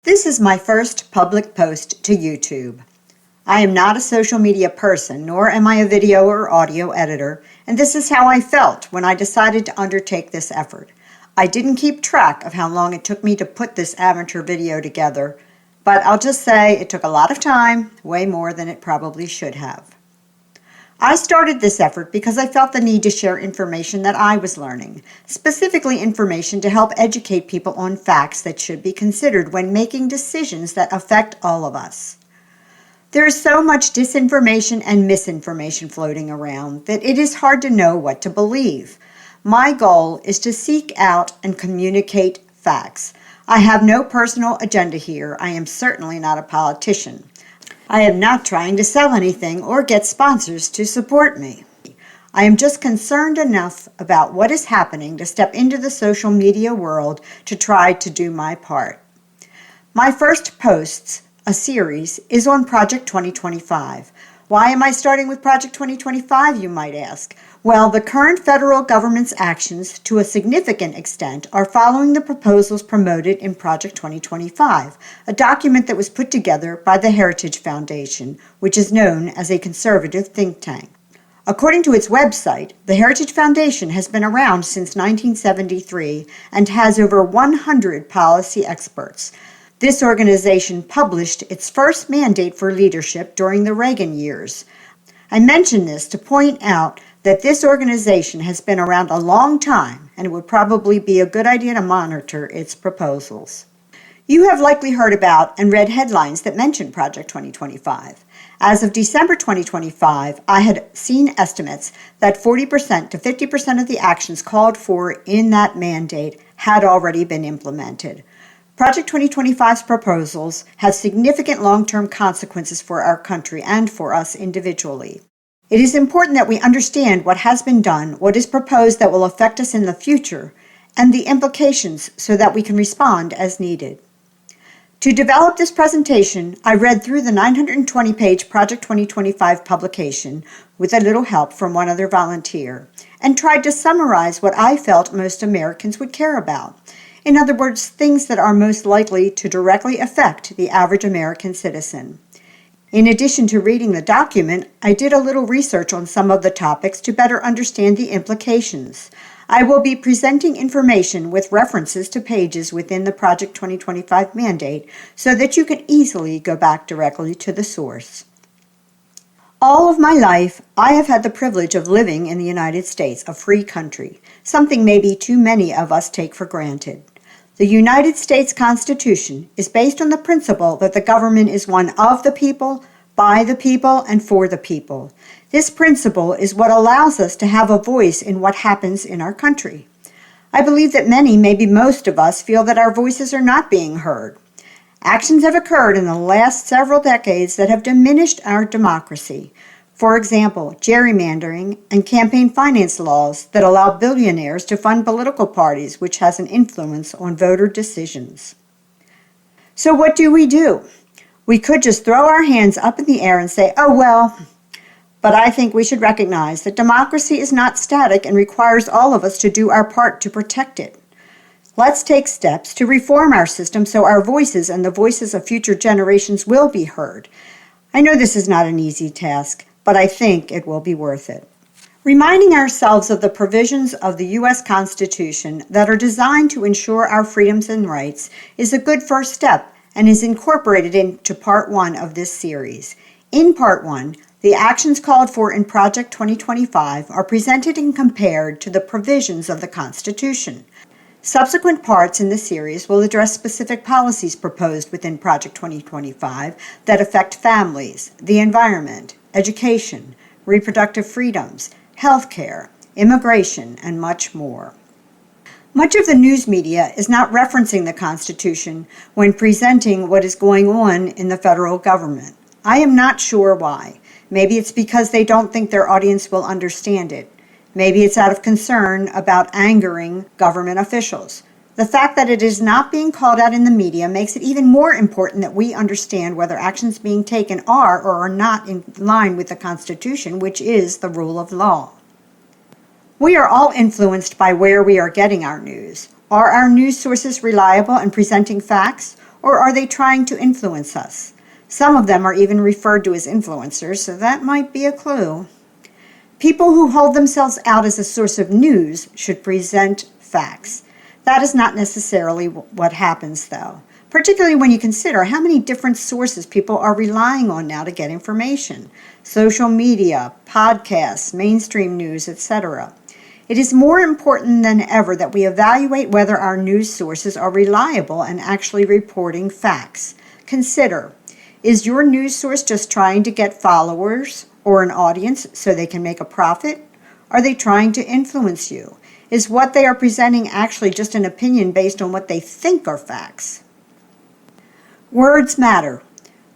This is my first public post to YouTube. I am not a social media person, nor am I a video or audio editor, and this is how I felt when I decided to undertake this effort. I didn't keep track of how long it took me to put this amateur video together, but I'll just say it took a lot of time, way more than it probably should have. I started this effort because I felt the need to share information that I was learning, specifically information to help educate people on facts that should be considered when making decisions that affect all of us. There is so much disinformation and misinformation floating around that it is hard to know what to believe. My goal is to seek out and communicate facts. I have no personal agenda here. I am certainly not a politician. I am not trying to sell anything or get sponsors to support me. I am just concerned enough about what is happening to step into the social media world to try to do my part. My first posts, a series, is on Project 2025. Why am I starting with Project 2025, you might ask? Well, the current federal government's actions, to a significant extent, are following the proposals promoted in Project 2025, a document that was put together by the Heritage Foundation, which is known as a conservative think tank. According to its website, the Heritage Foundation has been around since 1973 and has over 100 policy experts. This organization published its first mandate for leadership during the Reagan years. I mention this to point out that this organization has been around a long time and it would probably be a good idea to monitor its proposals. You have likely heard about and read headlines that mention Project 2025. As of December 2025, I had seen estimates that 40% to 50% of the actions called for in that mandate had already been implemented. Project 2025's proposals have significant long-term consequences for our country and for us individually. It is important that we understand what has been done, what is proposed that will affect us in the future, and the implications so that we can respond as needed. To develop this presentation, I read through the 920-page Project 2025 publication with a little help from one other volunteer and tried to summarize what I felt most Americans would care about. In other words, things that are most likely to directly affect the average American citizen. In addition to reading the document, I did a little research on some of the topics to better understand the implications. I will be presenting information with references to pages within the Project 2025 mandate so that you can easily go back directly to the source. All of my life, I have had the privilege of living in the United States, a free country, something maybe too many of us take for granted. The United States Constitution is based on the principle that the government is one of the people, by the people, and for the people. This principle is what allows us to have a voice in what happens in our country. I believe that many, maybe most of us, feel that our voices are not being heard. Actions have occurred in the last several decades that have diminished our democracy. For example, gerrymandering and campaign finance laws that allow billionaires to fund political parties, which has an influence on voter decisions. So what do? We could just throw our hands up in the air and say, oh well, but I think we should recognize that democracy is not static and requires all of us to do our part to protect it. Let's take steps to reform our system so our voices and the voices of future generations will be heard. I know this is not an easy task, but I think it will be worth it. Reminding ourselves of the provisions of the U.S. Constitution that are designed to ensure our freedoms and rights is a good first step and is incorporated into Part 1 of this series. In Part 1, the actions called for in Project 2025 are presented and compared to the provisions of the Constitution. Subsequent parts in the series will address specific policies proposed within Project 2025 that affect families, the environment, education, reproductive freedoms, healthcare, immigration, and much more. Much of the news media is not referencing the Constitution when presenting what is going on in the federal government. I am not sure why. Maybe it's because they don't think their audience will understand it. Maybe it's out of concern about angering government officials. The fact that it is not being called out in the media makes it even more important that we understand whether actions being taken are or are not in line with the Constitution, which is the rule of law. We are all influenced by where we are getting our news. Are our news sources reliable and presenting facts? Or are they trying to influence us? Some of them are even referred to as influencers, so that might be a clue. People who hold themselves out as a source of news should present facts. That is not necessarily what happens, though, particularly when you consider how many different sources people are relying on now to get information. Social media, podcasts, mainstream news, etc. It is more important than ever that we evaluate whether our news sources are reliable and actually reporting facts. Consider, is your news source just trying to get followers or an audience so they can make a profit? Are they trying to influence you? Is what they are presenting actually just an opinion based on what they think are facts? Words matter.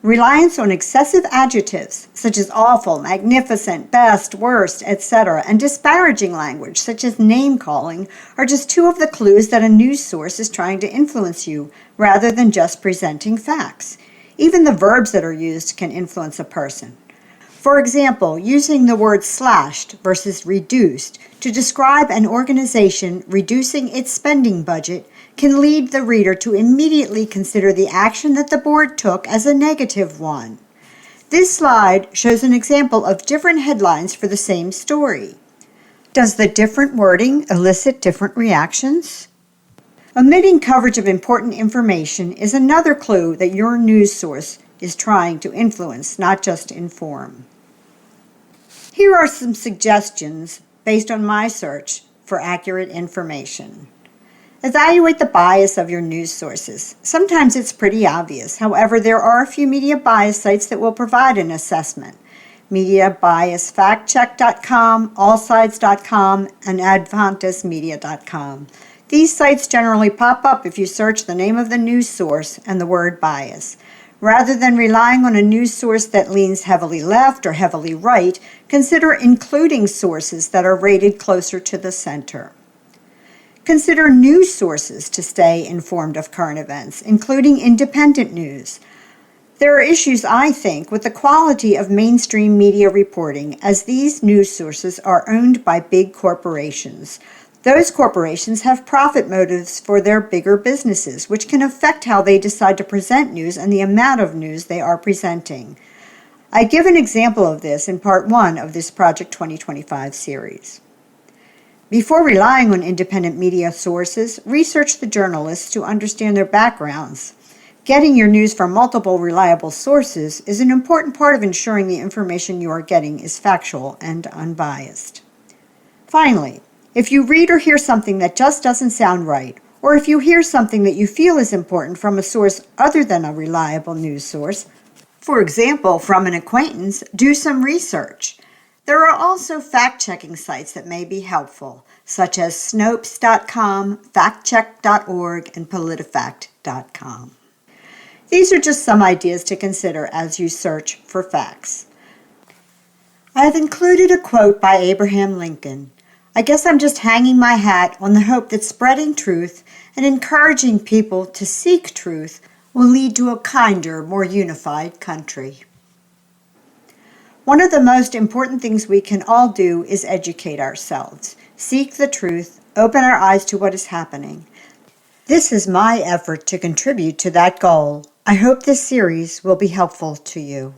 Reliance on excessive adjectives, such as awful, magnificent, best, worst, etc., and disparaging language, such as name-calling, are just two of the clues that a news source is trying to influence you, rather than just presenting facts. Even the verbs that are used can influence a person. For example, using the word slashed versus reduced to describe an organization reducing its spending budget can lead the reader to immediately consider the action that the board took as a negative one. This slide shows an example of different headlines for the same story. Does the different wording elicit different reactions? Omitting coverage of important information is another clue that your news source is trying to influence, not just inform. Here are some suggestions based on my search for accurate information. Evaluate the bias of your news sources. Sometimes it's pretty obvious. However, there are a few media bias sites that will provide an assessment. MediaBiasFactCheck.com, AllSides.com, and AdvantistMedia.com. These sites generally pop up if you search the name of the news source and the word bias. Rather than relying on a news source that leans heavily left or heavily right, consider including sources that are rated closer to the center. Consider news sources to stay informed of current events, including independent news. There are issues, I think, with the quality of mainstream media reporting, as these news sources are owned by big corporations. Those corporations have profit motives for their bigger businesses, which can affect how they decide to present news and the amount of news they are presenting. I give an example of this in Part 1 of this Project 2025 series. Before relying on independent media sources, research the journalists to understand their backgrounds. Getting your news from multiple reliable sources is an important part of ensuring the information you are getting is factual and unbiased. Finally, if you read or hear something that just doesn't sound right, or if you hear something that you feel is important from a source other than a reliable news source, for example, from an acquaintance, do some research. There are also fact-checking sites that may be helpful, such as Snopes.com, factcheck.org, and PolitiFact.com. These are just some ideas to consider as you search for facts. I have included a quote by Abraham Lincoln. I guess I'm just hanging my hat on the hope that spreading truth and encouraging people to seek truth will lead to a kinder, more unified country. One of the most important things we can all do is educate ourselves, seek the truth, open our eyes to what is happening. This is my effort to contribute to that goal. I hope this series will be helpful to you.